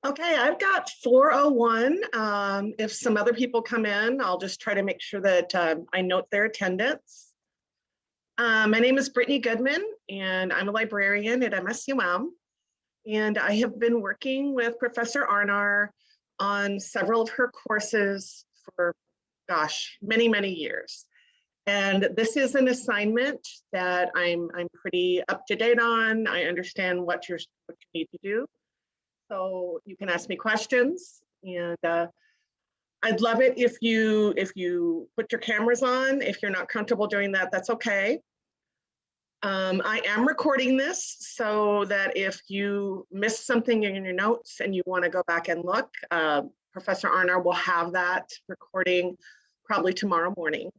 Okay, I've got 4:01. If some other people come in, I'll just try to make sure that I note their attendance. My name is Brittney Goodman, and I'm a librarian at MSUM. And I have been working with Professor Arnar on several of her courses for, gosh, many, many years. And this is an assignment that I'm pretty up to date on. I understand what you need to do. So you can ask me questions, and I'd love it if you put your cameras on. If you're not comfortable doing that, that's okay. I am recording this so that if you missed something in your notes and you want to go back and look, Professor Arnar will have that recording probably tomorrow morning.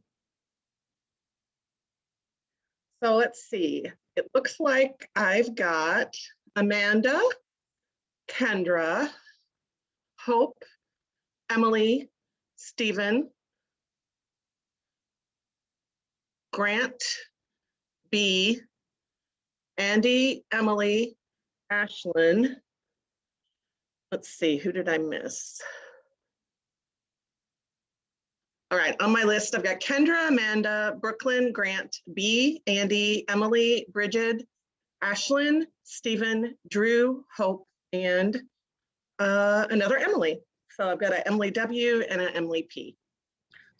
So let's see. It looks like I've got Amanda, Kendra, Hope, Emily, Stephen, Grant, B, Andy, Emily, Ashlyn. Let's see, who did I miss? All right, on my list, I've got Kendra, Amanda, Brooklyn, Grant, B, Andy, Emily, Bridget, Ashlyn, Stephen, Drew, Hope, and another Emily. So I've got an Emily W and an Emily P.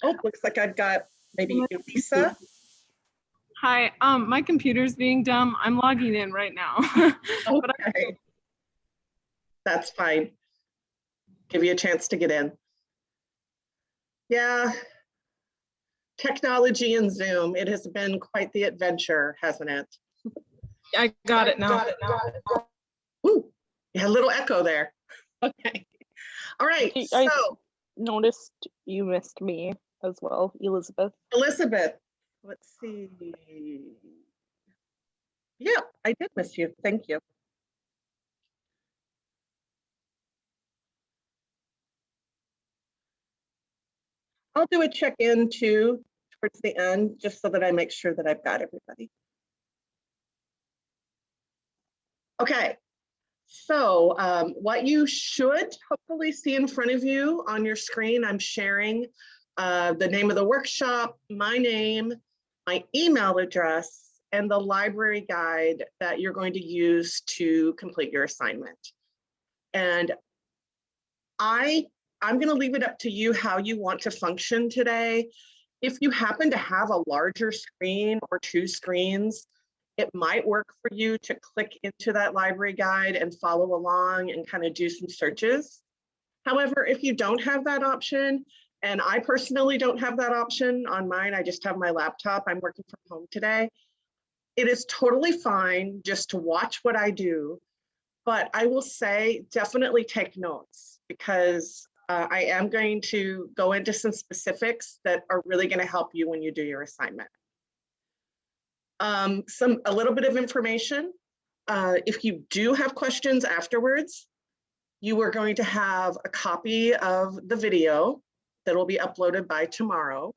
Oh, looks like I've got maybe Lisa. Hi, my computer's being dumb. I'm logging in right now. Okay. That's fine. Give you a chance to get in. Yeah, technology and Zoom, it has been quite the adventure, hasn't it? I got it now. Ooh, you had a little echo there. Okay. All right, I so. noticed you missed me as well, Elizabeth. Elizabeth, let's see. Yeah, I did miss you. Thank you. I'll do a check-in too towards the end, just so that I make sure that I've got everybody. Okay, so what you should hopefully see in front of you on your screen, I'm sharing the name of the workshop, my name, my email address, and the library guide that you're going to use to complete your assignment. And I'm going to leave it up to you how you want to function today. If you happen to have a larger screen or two screens, it might work for you to click into that library guide and follow along and kind of do some searches. However, if you don't have that option, and I personally don't have that option on mine, I just have my laptop, I'm working from home today, it is totally fine just to watch what I do. But I will say, definitely take notes, because I am going to go into some specifics that are really going to help you when you do your assignment. A little bit of information. If you do have questions afterwards, you are going to have a copy of the video that will be uploaded by tomorrow.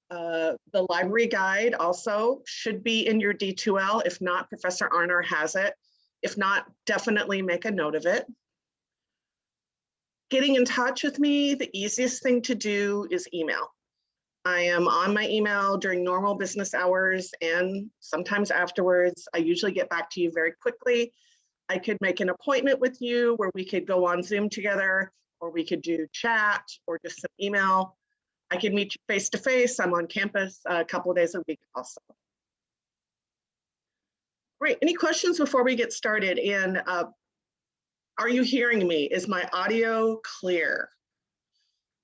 The library guide also should be in your D2L. If not, Professor Arnar has it. If not, definitely make a note of it. Getting in touch with me, the easiest thing to do is email. I am on my email during normal business hours and sometimes afterwards. I usually get back to you very quickly. I could make an appointment with you where we could go on Zoom together, or we could do chat or just some email. I could meet you face to face. I'm on campus a couple of days a week also. Great, any questions before we get started? And are you hearing me? Is my audio clear?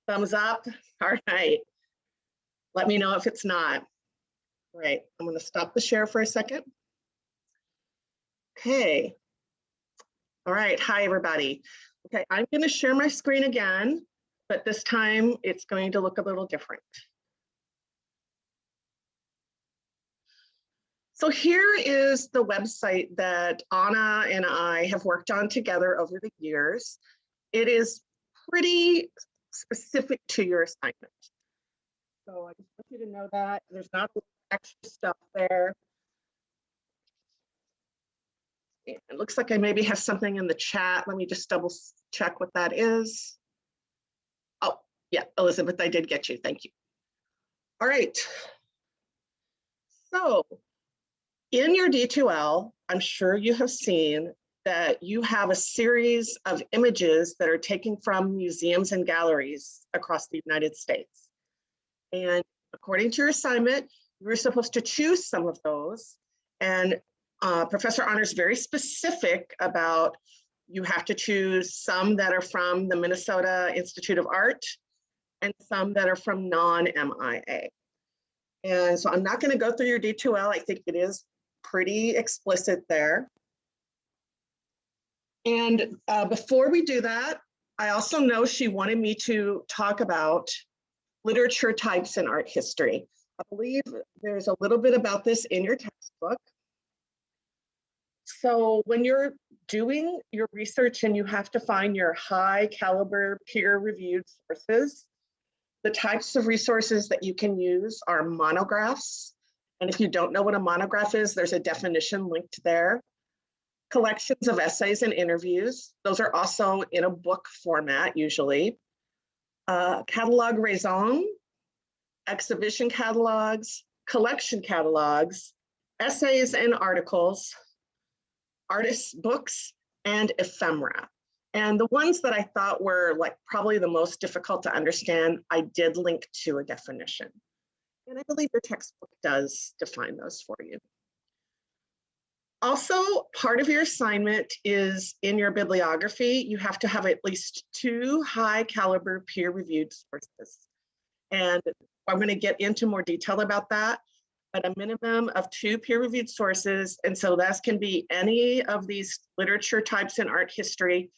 Thumbs up, all right. Let me know if it's not. Great, I'm gonna stop the share for a second. Okay, all right, hi everybody. Okay, I'm gonna share my screen again, but this time it's going to look a little different. So here is the website that Anna and I have worked on together over the years. It is pretty specific to your assignment. So I just want you to know that there's not extra stuff there. It looks like I maybe have something in the chat. Let me just double check what that is. Oh, yeah, Elizabeth, I did get you. Thank you. All right. So in your D2L, I'm sure you have seen that you have a series of images that are taken from museums and galleries across the United States. And according to your assignment, you were supposed to choose some of those. And Professor Arnar is very specific about you have to choose some that are from the Minnesota Institute of Art and some that are from non-MIA. And so I'm not going to go through your D2L. I think it is pretty explicit there. And before we do that, I also know she wanted me to talk about literature types in art history. I believe there's a little bit about this in your textbook. So when you're doing your research and you have to find your high caliber peer-reviewed sources, the types of resources that you can use are monographs. And if you don't know what a monograph is, there's a definition linked there. Collections of essays and interviews. Those are also in a book format usually. Catalog raison, exhibition catalogs, collection catalogs, essays and articles, artists' books, and ephemera. And the ones that I thought were like probably the most difficult to understand, I did link to a definition. And I believe your textbook does define those for you. Also, part of your assignment is in your bibliography, you have to have at least 2 high caliber peer-reviewed sources. And I'm going to get into more detail about that, but a minimum of 2 peer-reviewed sources. And so that can be any of these literature types in art history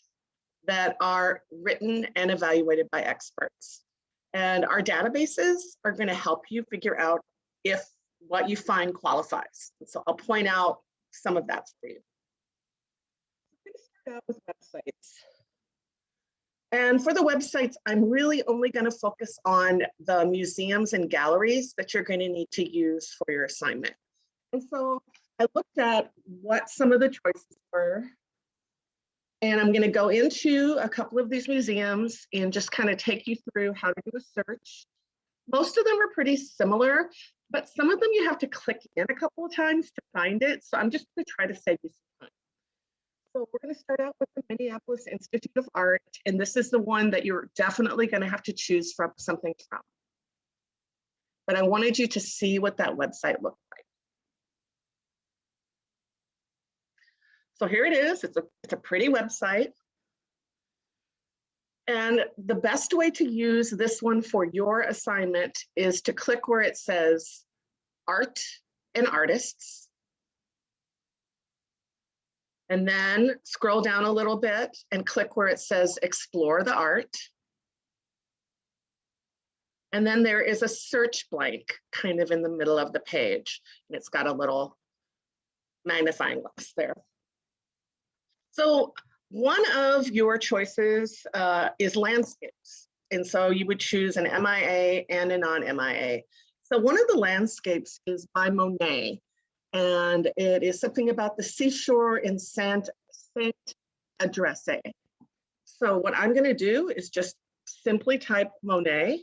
that are written and evaluated by experts. And our databases are going to help you figure out if what you find qualifies. So I'll point out some of that for you. I'm going to start out with websites. And for the websites, I'm really only going to focus on the museums and galleries that you're going to need to use for your assignment. And so I looked at what some of the choices were. And I'm going to go into a couple of these museums and just kind of take you through how to do a search. Most of them are pretty similar, but some of them you have to click in a couple of times to find it. So I'm just going to try to save you some time. So we're going to start out with the Minneapolis Institute of Art, and this is the one that you're definitely going to have to choose from something from. But I wanted you to see what that website looked like. So here it is. It's a pretty website. And the best way to use this one for your assignment is to click where it says Art and Artists. And then scroll down a little bit and click where it says Explore the Art. And then there is a search blank kind of in the middle of the page. And it's got a little magnifying glass there. So one of your choices is landscapes. And so you would choose an MIA and a non-MIA. So one of the landscapes is by Monet. And it is something about the seashore in Saint-Adresse. So what I'm going to do is just simply type Monet.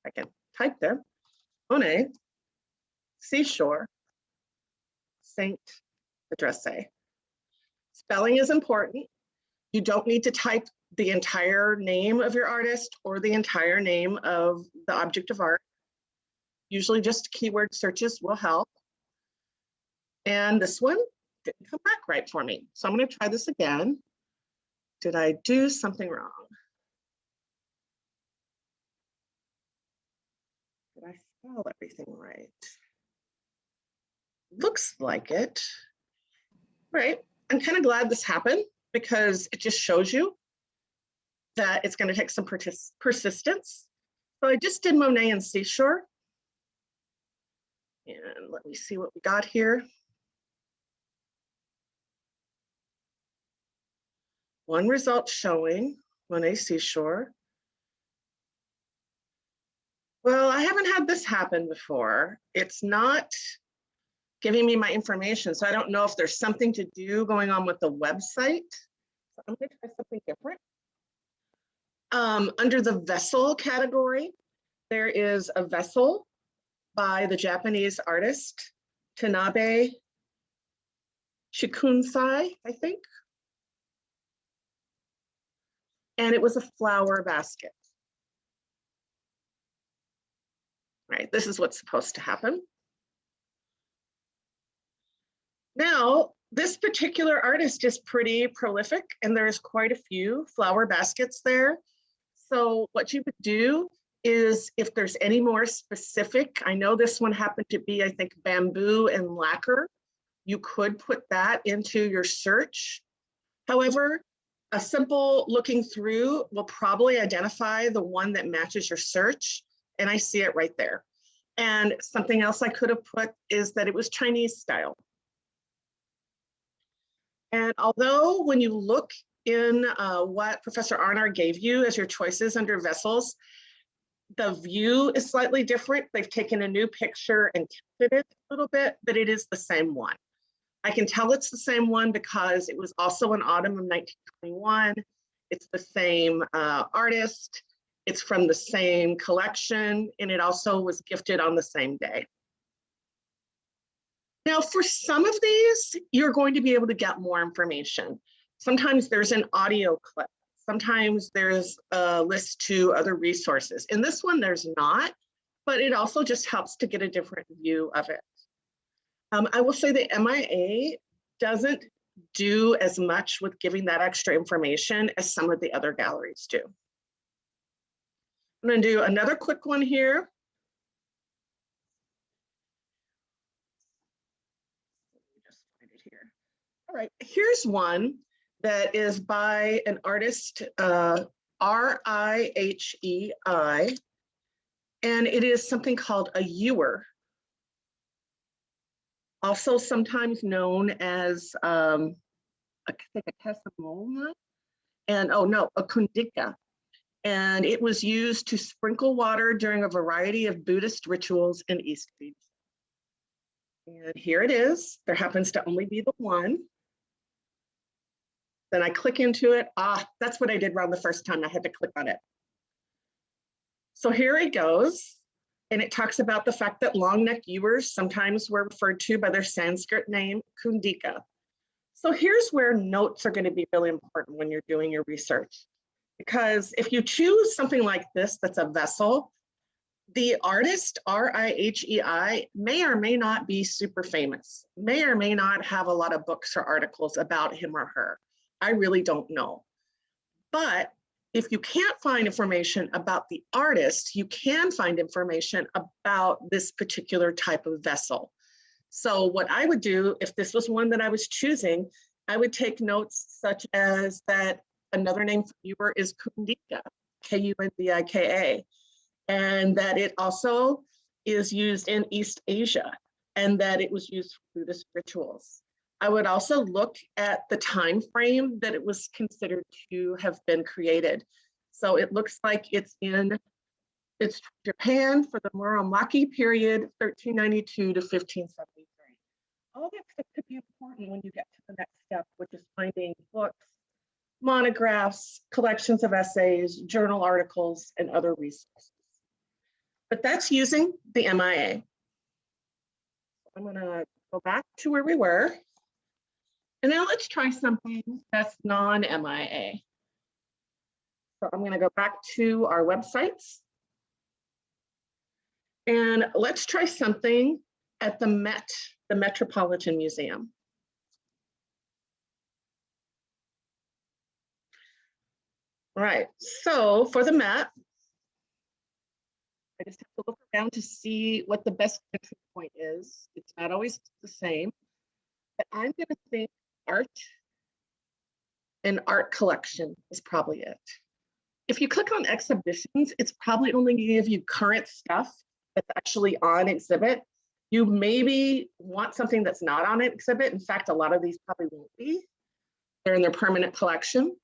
I can type there. Monet, seashore, Saint-Adresse. Spelling is important. You don't need to type the entire name of your artist or the entire name of the object of art. Usually just keyword searches will help. And this one didn't come back right for me. So I'm going to try this again. Did I do something wrong? Did I spell everything right? Looks like it. Right. I'm kind of glad this happened because it just shows you that it's going to take some persistence. So I just did Monet and Seashore. And let me see what we got here. One result showing Monet Seashore. Well, I haven't had this happen before. It's not giving me my information. So I don't know if there's something to do going on with the website. So I'm going to try something different. Under the vessel category, there is a vessel by the Japanese artist Tanabe Shikunsai, I think. And it was a flower basket. Right, this is what's supposed to happen. Now, this particular artist is pretty prolific and there's quite a few flower baskets there. So what you would do is if there's any more specific, I know this one happened to be, I think, bamboo and lacquer. You could put that into your search. However, a simple looking through will probably identify the one that matches your search. And I see it right there. And something else I could have put is that it was Chinese style. And although when you look in what Professor Arnar gave you as your choices under vessels, the view is slightly different. They've taken a new picture and tilted it a little bit, but it is the same one. I can tell it's the same one because it was also in autumn of 1921. It's the same artist. It's from the same collection, and it also was gifted on the same day. Now, for some of these, you're going to be able to get more information. Sometimes there's an audio clip. Sometimes there's a list to other resources. In this one, there's not, but it also just helps to get a different view of it. I will say the MIA doesn't do as much with giving that extra information as some of the other galleries do. I'm going to do another quick one here. Just find it here. All right, here's one that is by an artist, R-I-H-E-I, and it is something called a ewer. Also sometimes known as I think a testimonial, and a kundika. And it was used to sprinkle water during a variety of Buddhist rituals in East Asia. And here it is. There happens to only be the one. Then I click into it. That's what I did wrong the first time. I had to click on it. So here it goes. And it talks about the fact that long-necked ewers sometimes were referred to by their Sanskrit name, kundika. So here's where notes are going to be really important when you're doing your research. Because if you choose something like this, that's a vessel, the artist, R-I-H-E-I, may or may not be super famous, may or may not have a lot of books or articles about him or her. I really don't know. But if you can't find information about the artist, you can find information about this particular type of vessel. So what I would do, if this was one that I was choosing, I would take notes such as that another name for ewer is kundika, K-U-N-D-I-K-A, and that it also is used in East Asia, and that it was used for Buddhist rituals. I would also look at the time frame that it was considered to have been created. So it looks like it's Japan for the Muromachi period, 1392 to 1573. All that stuff could be important when you get to the next step, which is finding books, monographs, collections of essays, journal articles, and other resources. But that's using the MIA. I'm going to go back to where we were. And now let's try something that's non-MIA. So I'm going to go back to our websites. And let's try something at the Met, the Metropolitan Museum. All right, so for the Met, I just have to look around to see what the best entry point is. It's not always the same, but I'm going to think art and art collection is probably it. If you click on exhibitions, it's probably only going to give you current stuff that's actually on exhibit. You maybe want something that's not on an exhibit. In fact, a lot of these probably won't be. They're in their permanent collection.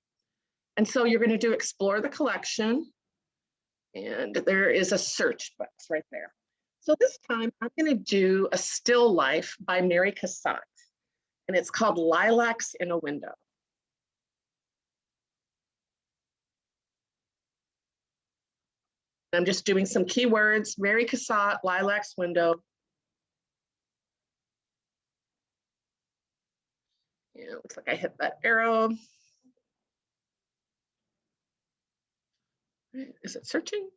And so you're going to do explore the collection. And there is a search box right there. So this time I'm going to do a still life by Mary Cassatt. And it's called Lilacs in a Window. I'm just doing some keywords, Mary Cassatt, lilacs window. Yeah, looks like I hit that arrow. Is it searching?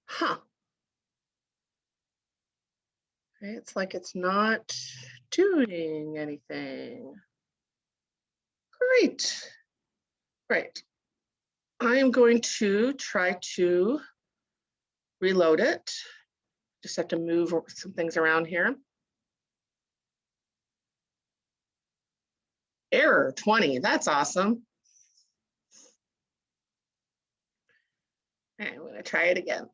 Huh. Okay, it's like it's not doing anything. Great. Great. I am going to try to reload it. Just have to move some things around here. Error 20, that's awesome. Okay, I'm gonna try it again.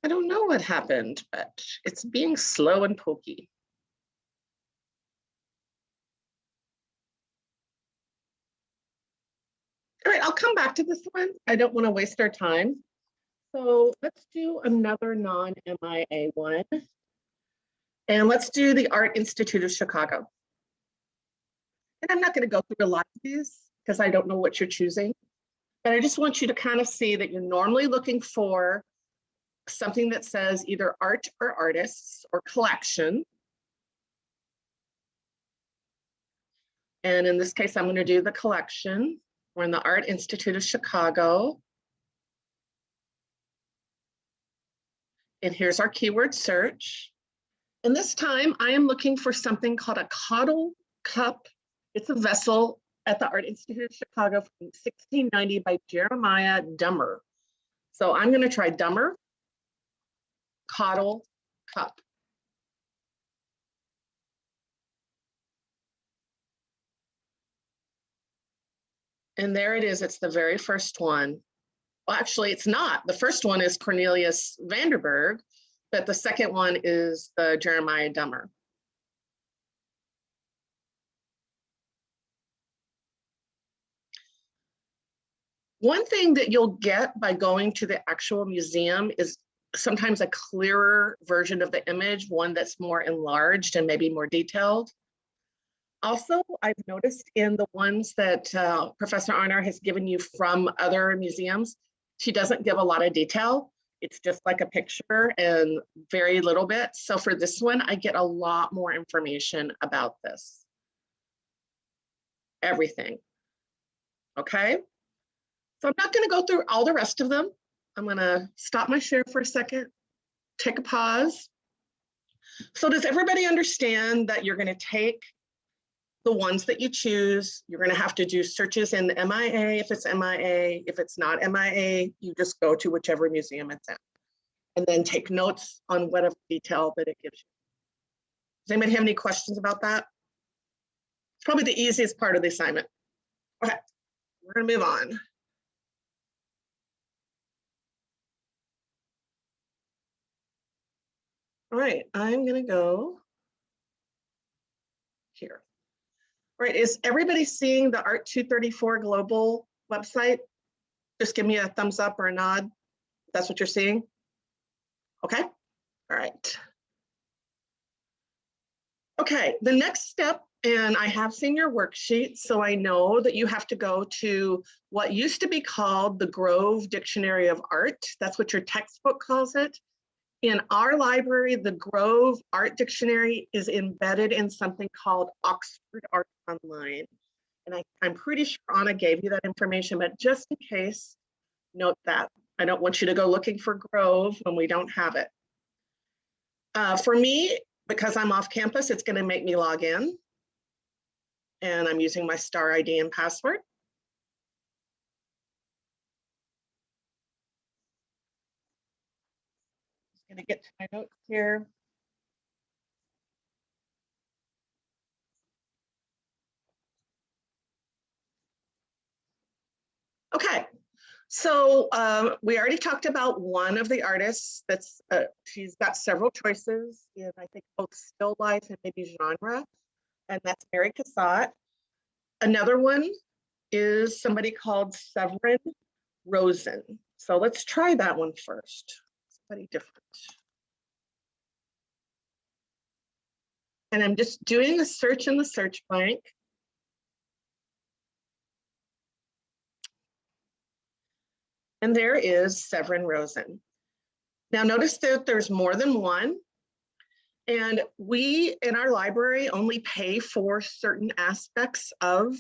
I don't know what happened, but it's being slow and pokey. All right, I'll come back to this one. I don't want to waste our time. So let's do another non-MIA one. And let's do the Art Institute of Chicago. And I'm not going to go through a lot of these because I don't know what you're choosing. But I just want you to kind of see that you're normally looking for something that says either art or artists or collection. And in this case, I'm going to do the collection. We're in the Art Institute of Chicago. And here's our keyword search. And this time I am looking for something called a caudal cup. It's a vessel at the Art Institute of Chicago from 1690 by Jeremiah Dummer. So I'm going to try Dummer, caudal cup. And there it is. It's the very first one. Well, actually, it's not. The first one is Cornelius Vanderberg, but the second one is the Jeremiah Dummer. One thing that you'll get by going to the actual museum is sometimes a clearer version of the image, one that's more enlarged and maybe more detailed. Also, I've noticed in the ones that Professor Arnar has given you from other museums, she doesn't give a lot of detail. It's just like a picture and very little bit. So for this one, I get a lot more information about this. Everything. Okay. So I'm not going to go through all the rest of them. I'm going to stop my share for a second, take a pause. So does everybody understand that you're going to take the ones that you choose, you're going to have to do searches in the MIA if it's MIA. If it's not MIA, you just go to whichever museum it's in and then take notes on whatever detail that it gives you. Does anybody have any questions about that? It's probably the easiest part of the assignment. Okay, we're going to move on. All right, I'm going to go here. All right, is everybody seeing the Art234 global website? Just give me a thumbs up or a nod. That's what you're seeing? Okay, all right. Okay, the next step, and I have seen your worksheet, so I know that you have to go to what used to be called the Grove Dictionary of Art. That's what your textbook calls it. In our library, the Grove Art Dictionary is embedded in something called Oxford Art Online. And I'm pretty sure Anna gave you that information, but just in case, note that. I don't want you to go looking for Grove when we don't have it. For me, because I'm off campus, it's going to make me log in. And I'm using my star ID and password. I'm going to get to my notes here. Okay, so we already talked about one of the artists that's, she's got several choices in, I think, both still life and maybe genre, and that's Mary Cassatt. Another one is somebody called Severin Rosen. So let's try that one first. Somebody different. And I'm just doing a search in the search blank. And there is Severin Rosen. Now notice that there's more than one. And we in our library only pay for certain aspects of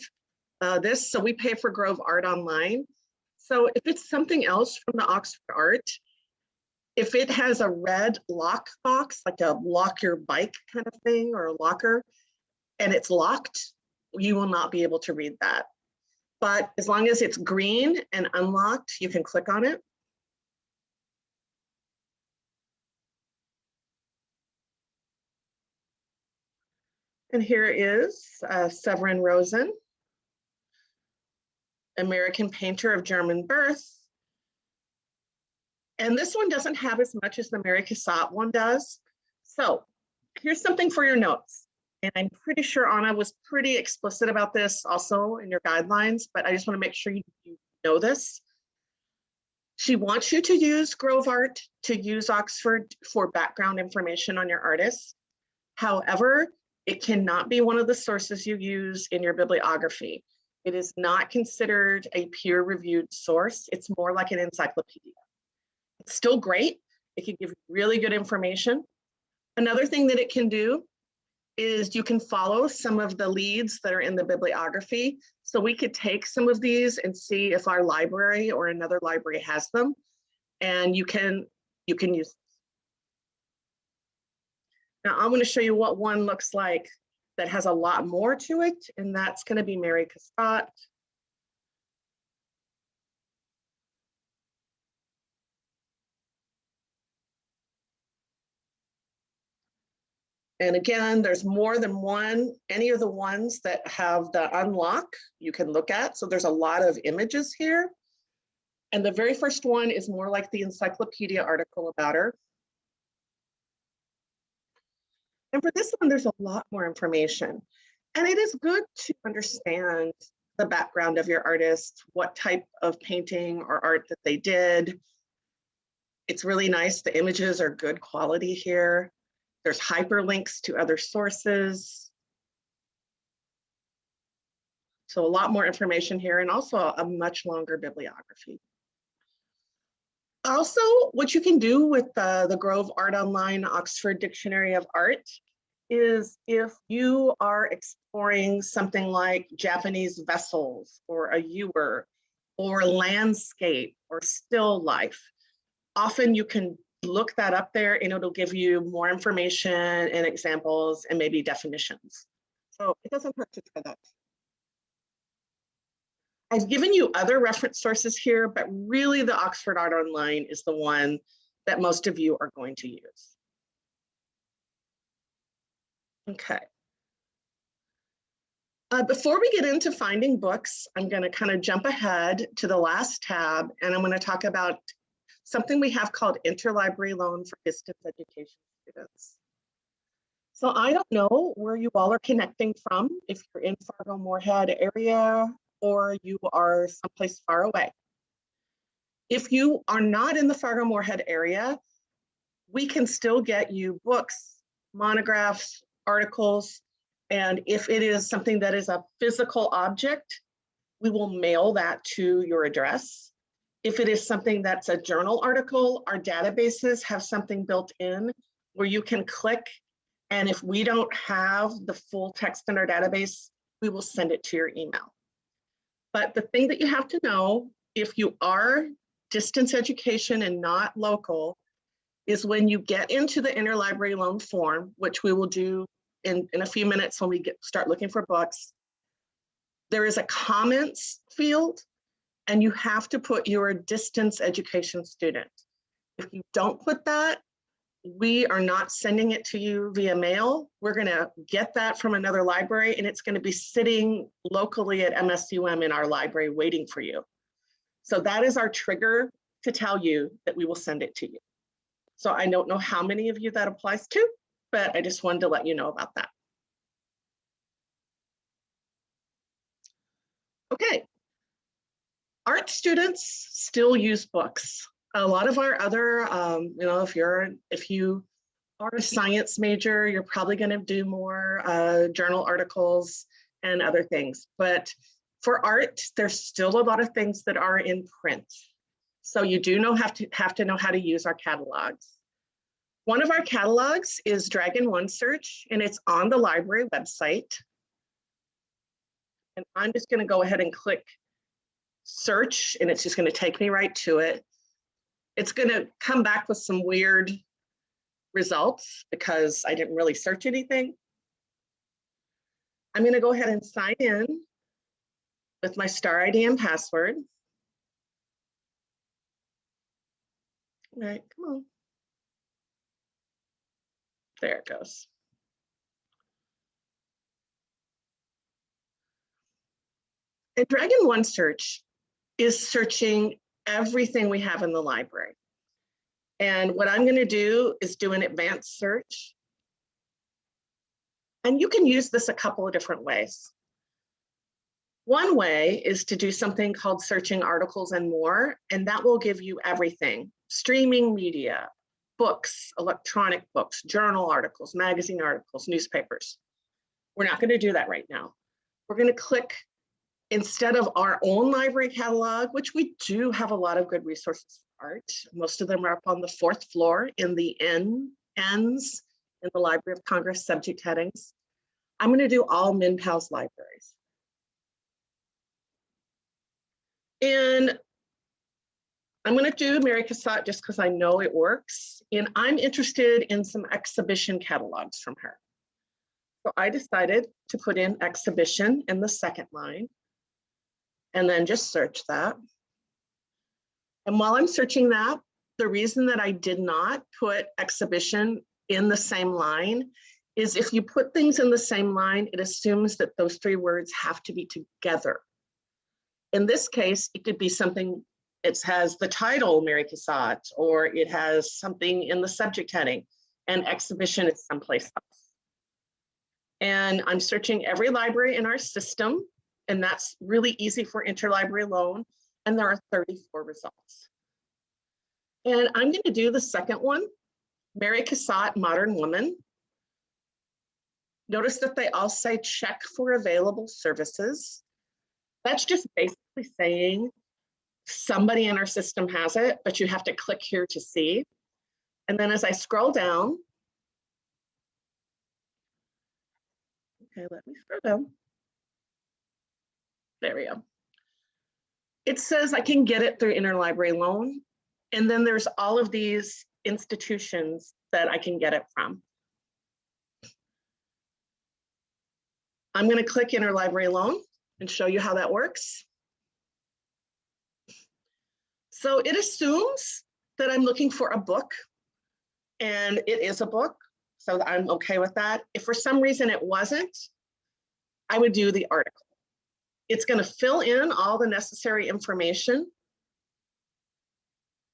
this. So we pay for Grove Art Online. So if it's something else from the Oxford Art, if it has a red lock box, like a lock your bike kind of thing or a locker, and it's locked, you will not be able to read that. But as long as it's green and unlocked, you can click on it. And here is Severin Rosen, American painter of German birth. And this one doesn't have as much as the Mary Cassatt one does. So here's something for your notes. And I'm pretty sure Anna was pretty explicit about this also in your guidelines, but I just want to make sure you know this. She wants you to use Grove Art, to use Oxford for background information on your artist. However, it cannot be one of the sources you use in your bibliography. It is not considered a peer-reviewed source. It's more like an encyclopedia. It's still great. It can give you really good information. Another thing that it can do is you can follow some of the leads that are in the bibliography. So we could take some of these and see if our library or another library has them, and you can use. Now I'm going to show you what one looks like that has a lot more to it, and that's going to be Mary Cassatt. And again, there's more than one. Any of the ones that have the unlock, you can look at. So there's a lot of images here. And the very first one is more like the encyclopedia article about her. And for this one, there's a lot more information. And it is good to understand the background of your artist, what type of painting or art that they did. It's really nice. The images are good quality here. There's hyperlinks to other sources. So a lot more information here, and also a much longer bibliography. Also, what you can do with the Grove Art Online Oxford Dictionary of Art is if you are exploring something like Japanese vessels or a ewer or landscape or still life, often you can look that up there and it'll give you more information and examples and maybe definitions. So it doesn't hurt to try that. I've given you other reference sources here, but really the Oxford Art Online is the one that most of you are going to use. Okay. Before we get into finding books, I'm going to kind of jump ahead to the last tab, and I'm going to talk about something we have called interlibrary loan for distance education students. So I don't know where you all are connecting from, if you're in Fargo-Moorhead area or you are someplace far away. If you are not in the Fargo-Moorhead area, we can still get you books, monographs, articles, and if it is something that is a physical object, we will mail that to your address. If it is something that's a journal article, our databases have something built in where you can click, and if we don't have the full text in our database, we will send it to your email. But the thing that you have to know, if you are distance education and not local, is when you get into the interlibrary loan form, which we will do in a few minutes when we start looking for books, there is a comments field, and you have to put your distance education student. If you don't put that, we are not sending it to you via mail. We're going to get that from another library, and it's going to be sitting locally at MSUM in our library waiting for you. So that is our trigger to tell you that we will send it to you. So I don't know how many of you that applies to, but I just wanted to let you know about that. Okay. Art students still use books. A lot of our other, if you are a science major, you're probably going to do more journal articles and other things. But for art, there's still a lot of things that are in print. So you do have to know how to use our catalogs. One of our catalogs is Dragon One Search, and it's on the library website. And I'm just going to go ahead and click search, and it's just going to take me right to it. It's going to come back with some weird results because I didn't really search anything. I'm going to go ahead and sign in with my star ID and password. All right, come on. There it goes. And Dragon One Search is searching everything we have in the library. And what I'm going to do is do an advanced search. And you can use this a couple of different ways. One way is to do something called searching articles and more, and that will give you everything: streaming media, books, electronic books, journal articles, magazine articles, newspapers. We're not going to do that right now. We're going to click, instead of our own library catalog, which we do have a lot of good resources for art. Most of them are up on the 4th floor in the ends in the Library of Congress subject headings. I'm going to do all MinPal's libraries. And I'm going to do Mary Cassatt just because I know it works. And I'm interested in some exhibition catalogs from her. So I decided to put in exhibition in the second line and then just search that. And while I'm searching that, the reason that I did not put exhibition in the same line is if you put things in the same line, it assumes that those 3 words have to be together. In this case, it could be something, it has the title Mary Cassatt, or it has something in the subject heading, and exhibition is someplace else. And I'm searching every library in our system, and that's really easy for interlibrary loan, and there are 34 results. And I'm going to do the second one, Mary Cassatt, Modern Woman. Notice that they all say check for available services. That's just basically saying somebody in our system has it, but you have to click here to see. And then as I scroll down, okay, let me scroll down. There we go. It says I can get it through interlibrary loan. And then there's all of these institutions that I can get it from. I'm going to click interlibrary loan and show you how that works. So it assumes that I'm looking for a book, and it is a book, so I'm okay with that. If for some reason it wasn't, I would do the article. It's going to fill in all the necessary information.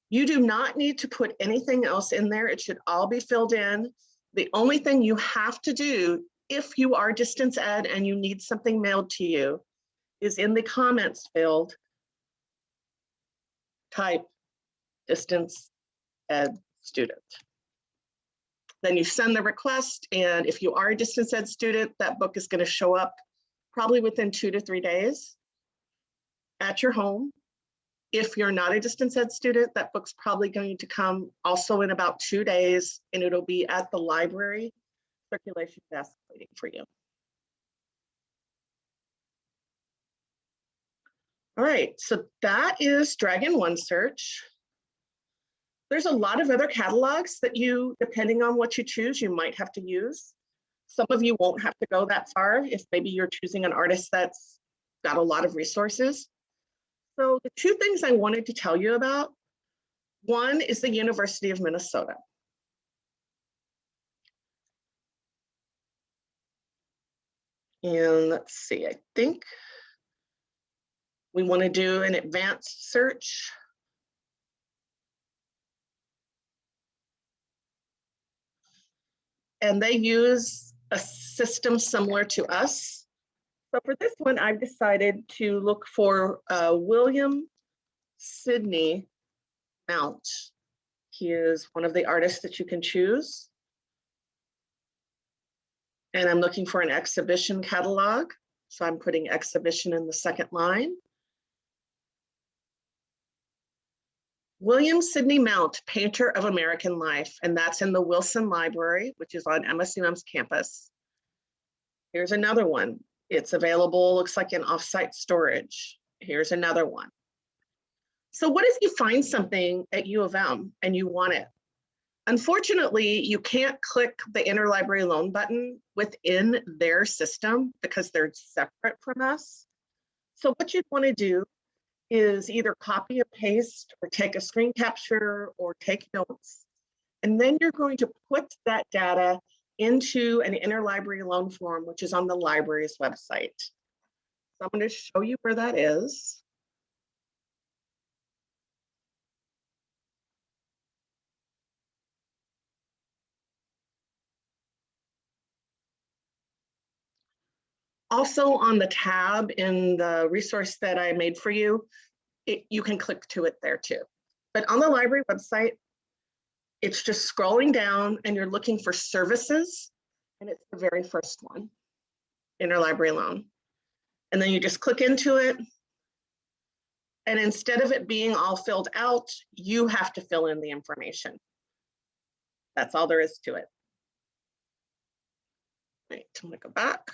You do not need to put anything else in there. It should all be filled in. The only thing you have to do if you are distance ed and you need something mailed to you is in the comments field, type distance ed student. Then you send the request, and if you are a distance ed student, that book is going to show up probably within 2 to 3 days at your home. If you're not a distance ed student, that book's probably going to come also in about 2 days, and it'll be at the library circulation desk waiting for you. All right, so that is Dragon One Search. There's a lot of other catalogs that you, depending on what you choose, you might have to use. Some of you won't have to go that far if maybe you're choosing an artist that's got a lot of resources. So the 2 things I wanted to tell you about, one is the University of Minnesota. And let's see, I think we want to do an advanced search. And they use a system similar to us. So for this one, I've decided to look for William Sidney Mount. He is one of the artists that you can choose. And I'm looking for an exhibition catalog. So I'm putting exhibition in the second line. William Sidney Mount, Painter of American Life, and that's in the Wilson Library, which is on MSUM's campus. Here's another one. It's available, looks like in offsite storage. Here's another one. So what if you find something at U of M and you want it? Unfortunately, you can't click the interlibrary loan button within their system because they're separate from us. So what you'd want to do is either copy and paste or take a screen capture or take notes. And then you're going to put that data into an interlibrary loan form, which is on the library's website. So I'm going to show you where that is. Also on the tab in the resource that I made for you, you can click to it there too. But on the library website, it's just scrolling down and you're looking for services, and it's the very first one, interlibrary loan. And then you just click into it. And instead of it being all filled out, you have to fill in the information. That's all there is to it. Right, I'm gonna go back.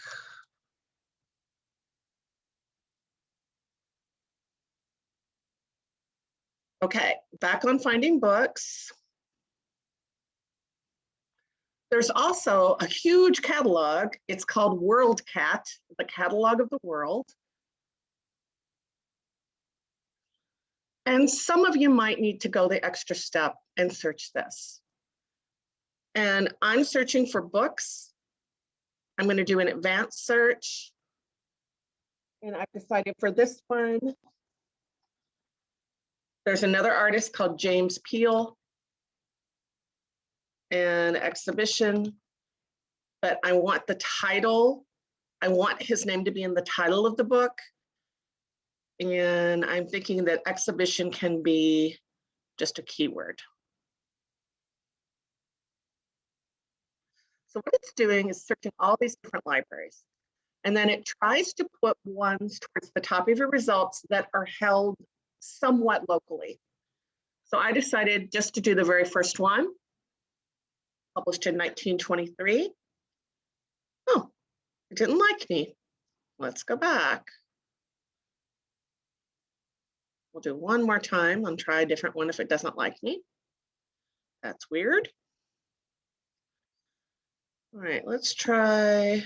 Okay, back on finding books. There's also a huge catalog. It's called WorldCat, the catalog of the world. And some of you might need to go the extra step and search this. And I'm searching for books. I'm going to do an advanced search. And I've decided for this one, there's another artist called James Peale, an exhibition, but I want the title. I want his name to be in the title of the book. And I'm thinking that exhibition can be just a keyword. So what it's doing is searching all these different libraries. And then it tries to put ones towards the top of your results that are held somewhat locally. So I decided just to do the very first one, published in 1923. Oh, it didn't like me. Let's go back. We'll do one more time and try a different one if it doesn't like me. That's weird. All right, let's try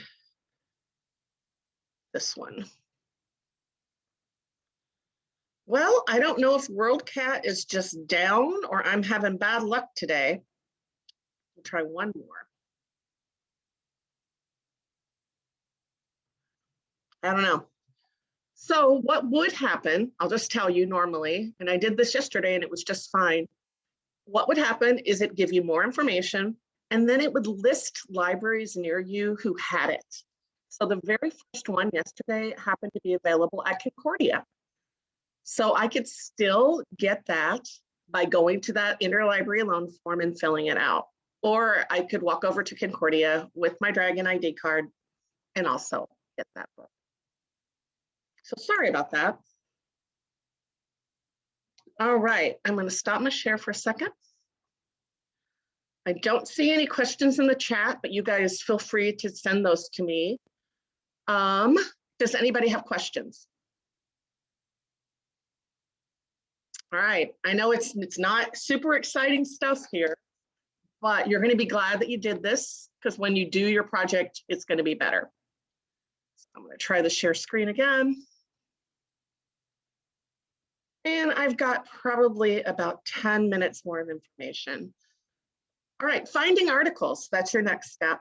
this one. Well, I don't know if WorldCat is just down or I'm having bad luck today. We'll try one more. I don't know. So what would happen, I'll just tell you normally, and I did this yesterday and it was just fine. What would happen is it give you more information and then it would list libraries near you who had it. So the very first one yesterday happened to be available at Concordia. So I could still get that by going to that interlibrary loan form and filling it out. Or I could walk over to Concordia with my Dragon ID card and also get that book. So sorry about that. All right, I'm going to stop my share for a second. I don't see any questions in the chat, but you guys feel free to send those to me. Does anybody have questions? All right, I know it's not super exciting stuff here, but you're going to be glad that you did this because when you do your project, it's going to be better. So I'm going to try the share screen again. And I've got probably about 10 minutes more of information. All right, finding articles, that's your next step.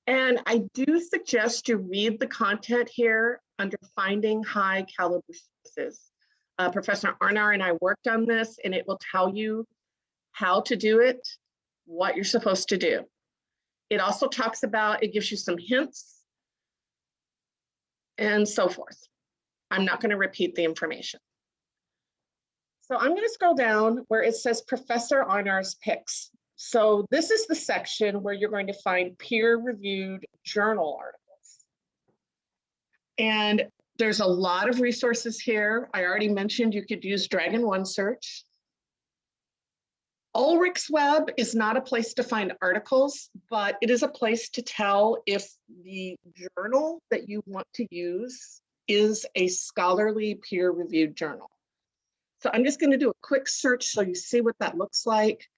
And I do suggest you read the content here under finding high caliber sources. Professor Arnar and I worked on this and it will tell you how to do it, what you're supposed to do. It also talks about, it gives you some hints and so forth. I'm not going to repeat the information. So I'm going to scroll down where it says Professor Arnar's picks. So this is the section where you're going to find peer-reviewed journal articles. And there's a lot of resources here. I already mentioned you could use Dragon One search. Ulrich's Web is not a place to find articles, but it is a place to tell if the journal that you want to use is a scholarly peer-reviewed journal. So I'm just going to do a quick search so you see what that looks like.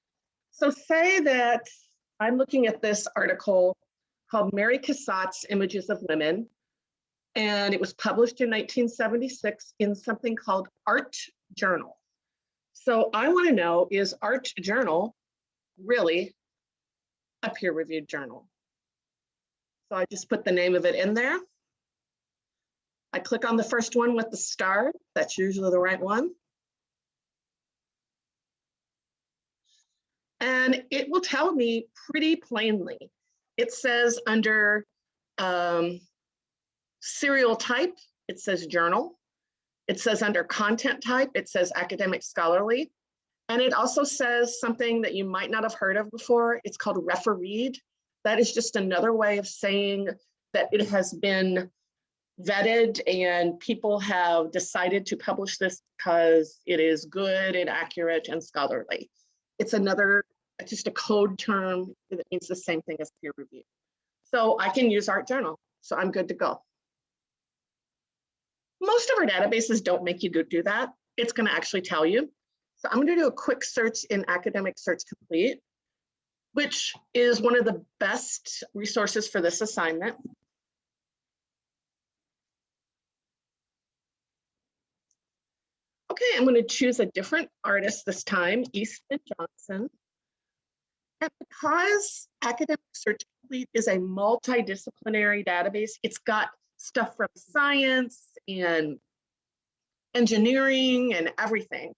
So say that I'm looking at this article called Mary Cassatt's Images of Women, and it was published in 1976 in something called Art Journal. So I want to know, is Art Journal really a peer-reviewed journal? So I just put the name of it in there. I click on the first one with the star. That's usually the right one. And it will tell me pretty plainly. It says under serial type, it says journal. It says under content type, it says academic scholarly. And it also says something that you might not have heard of before. It's called refereed. That is just another way of saying that it has been vetted and people have decided to publish this because it is good and accurate and scholarly. It's just a code term that means the same thing as peer review. So I can use Art Journal, so I'm good to go. Most of our databases don't make you go do that. It's going to actually tell you. So I'm going to do a quick search in Academic Search Complete, which is one of the best resources for this assignment. Okay, I'm going to choose a different artist this time, Eastman Johnson. And because Academic Search Complete is a multidisciplinary database, it's got stuff from science and engineering and everything.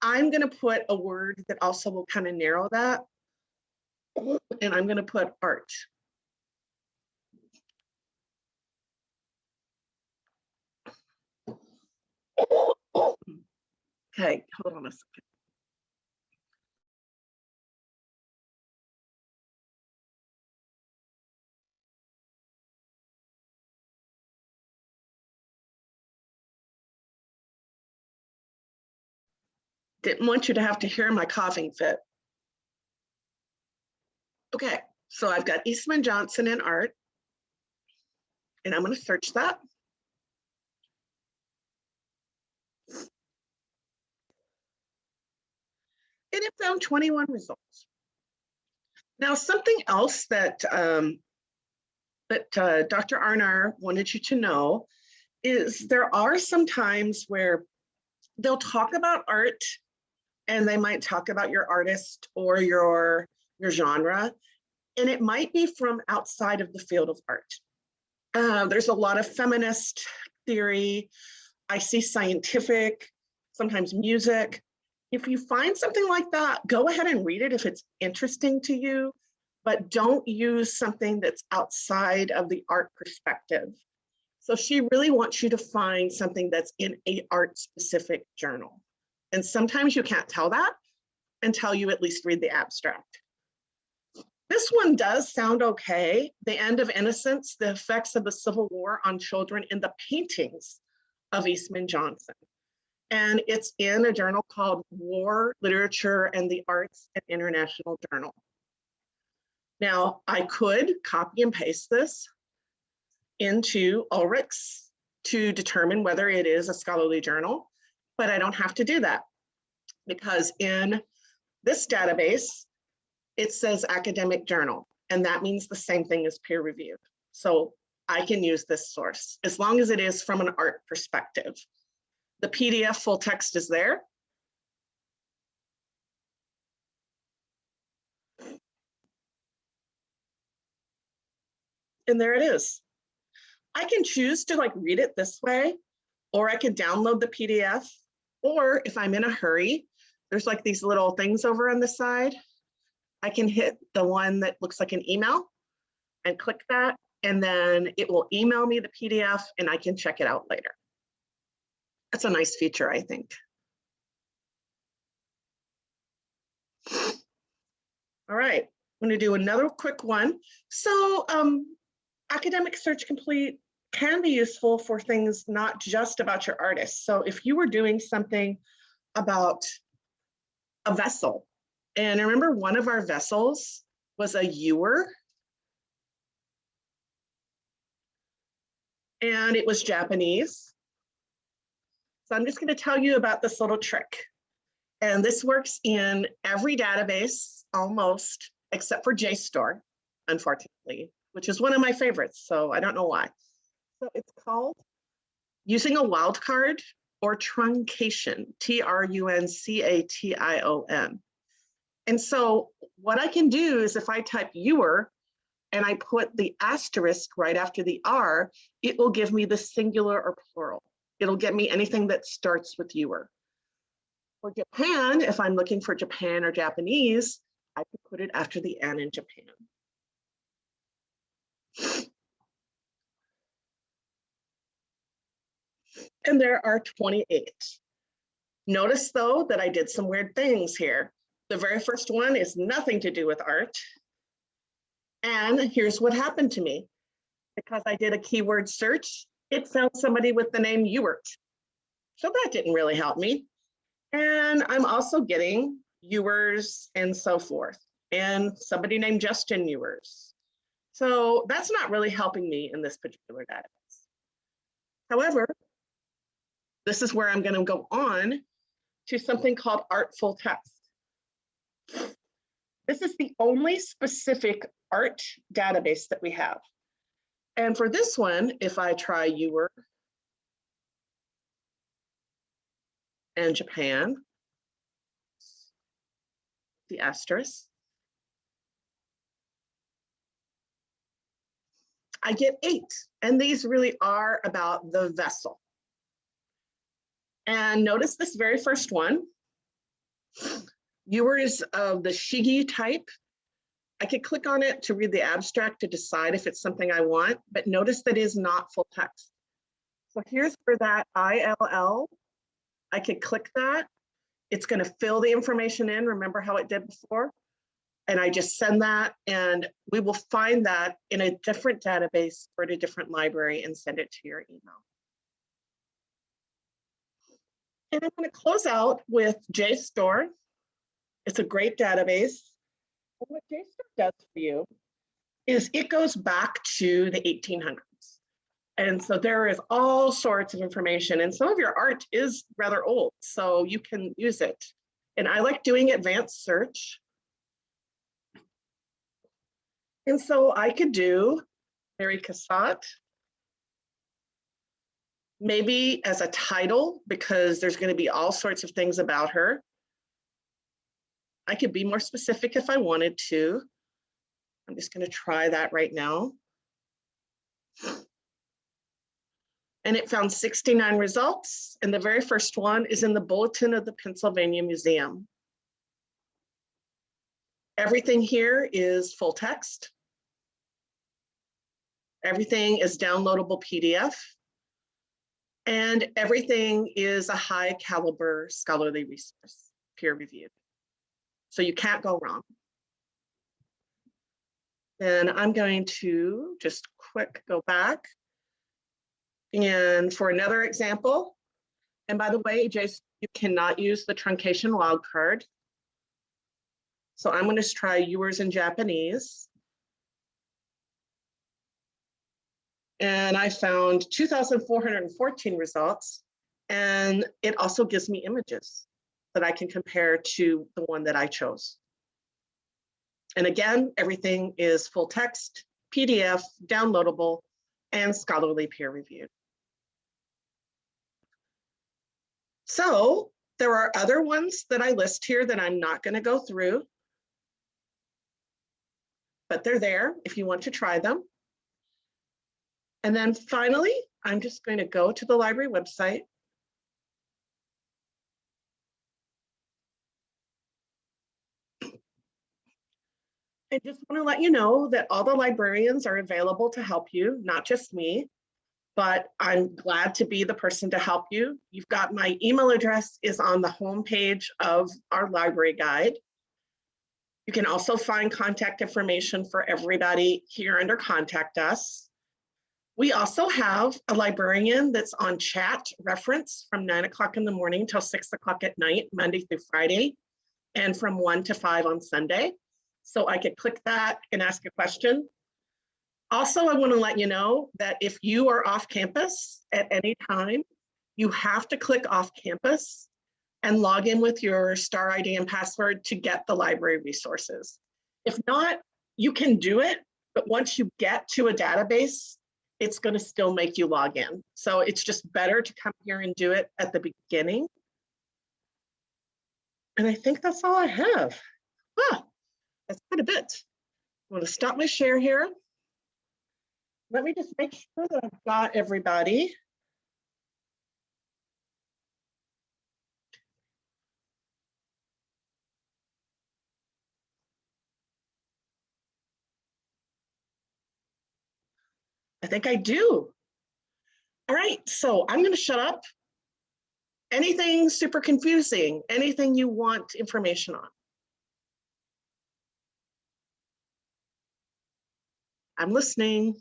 I'm going to put a word that also will kind of narrow that. And I'm going to put art. Okay, hold on a second. Didn't want you to have to hear my coughing fit. Okay, so I've got Eastman Johnson in art, and I'm going to search that. And it found 21 results. Now, something else that, Dr. Arnar wanted you to know is there are some times where they'll talk about art and they might talk about your artist or your genre, and it might be from outside of the field of art. There's a lot of feminist theory. I see scientific, sometimes music. If you find something like that, go ahead and read it if it's interesting to you, but don't use something that's outside of the art perspective. So she really wants you to find something that's in a art-specific journal. And sometimes you can't tell that until you at least read the abstract. This one does sound okay. The End of Innocence, the Effects of the Civil War on Children in the Paintings of Eastman Johnson. And it's in a journal called War, Literature, and the Arts, an International Journal. Now, I could copy and paste this into Ulrich's to determine whether it is a scholarly journal, but I don't have to do that because in this database, it says academic journal, and that means the same thing as peer reviewed. So I can use this source as long as it is from an art perspective. The PDF full text is there. And there it is. I can choose to read it this way, or I can download the PDF, or if I'm in a hurry, there's these little things over on the side. I can hit the one that looks like an email and click that, and then it will email me the PDF and I can check it out later. That's a nice feature, I think. All right, I'm going to do another quick one. So Academic Search Complete can be useful for things not just about your artist. So if you were doing something about a vessel, and I remember one of our vessels was a ewer, and it was Japanese. So I'm just going to tell you about this little trick. And this works in every database almost, except for JSTOR, unfortunately, which is one of my favorites. So I don't know why. So it's called using a wildcard or truncation, TRUNCATION. And so what I can do is if I type ewer and I put the asterisk right after the R, it will give me the singular or plural. It'll get me anything that starts with ewer. For Japan, if I'm looking for Japan or Japanese, I could put it after the N in Japan. And there are 28. Notice though that I did some weird things here. The very first one is nothing to do with art. And here's what happened to me. Because I did a keyword search, it found somebody with the name Ewert. So that didn't really help me. And I'm also getting Ewers and so forth, and somebody named Justin Ewers. So that's not really helping me in this particular database. However, this is where I'm going to go on to something called Artful Text. This is the only specific art database that we have. And for this one, if I try Ewer and Japan, the asterisk, I get 8. And these really are about the vessel. And notice this very first one. Ewer is of the Shigi type. I could click on it to read the abstract to decide if it's something I want, but notice that is not full text. So here's where that ILL, I could click that. It's going to fill the information in. Remember how it did before? And I just send that, and we will find that in a different database or in a different library and send it to your email. And I'm going to close out with JSTOR. It's a great database. And what JSTOR does for you is it goes back to the 1800s. And so there is all sorts of information, and some of your art is rather old, so you can use it. And I like doing advanced search. And so I could do Mary Cassatt, maybe as a title, because there's going to be all sorts of things about her. I could be more specific if I wanted to. I'm just going to try that right now. And it found 69 results. And the very first one is in the Bulletin of the Pennsylvania Museum. Everything here is full text. Everything is downloadable PDF. And everything is a high caliber scholarly resource, peer reviewed. So you can't go wrong. Then I'm going to just quick go back. And for another example, and by the way, Jason, you cannot use the truncation wildcard. So I'm going to try Ewers in Japanese. And I found 2,414 results. And it also gives me images that I can compare to the one that I chose. And again, everything is full text, PDF, downloadable, and scholarly peer reviewed. So there are other ones that I list here that I'm not going to go through, but they're there if you want to try them. And then finally, I'm just going to go to the library website. I just want to let you know that all the librarians are available to help you, not just me, but I'm glad to be the person to help you. You've got my email address is on the home page of our library guide. You can also find contact information for everybody here under Contact Us. We also have a librarian that's on chat reference from 9 o'clock in the morning till 6 o'clock at night, Monday through Friday, and from 1 to 5 on Sunday. So I could click that and ask a question. Also, I want to let you know that if you are off campus at any time, you have to click off campus and log in with your star ID and password to get the library resources. If not, you can do it, but once you get to a database, it's going to still make you log in. So it's just better to come here and do it at the beginning. And I think that's all I have. Wow, that's quite a bit. I'm going to stop my share here. Let me just make sure that I've got everybody. I think I do. All right, so I'm going to shut up. Anything super confusing, anything you want information on? I'm listening.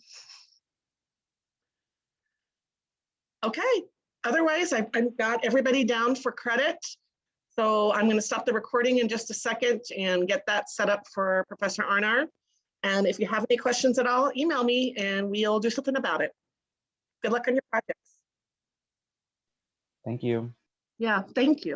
Okay, otherwise I've got everybody down for credit. So I'm going to stop the recording in just a second and get that set up for Professor Arnar. And if you have any questions at all, email me and we'll do something about it. Good luck on your projects. Thank you. Yeah, thank you.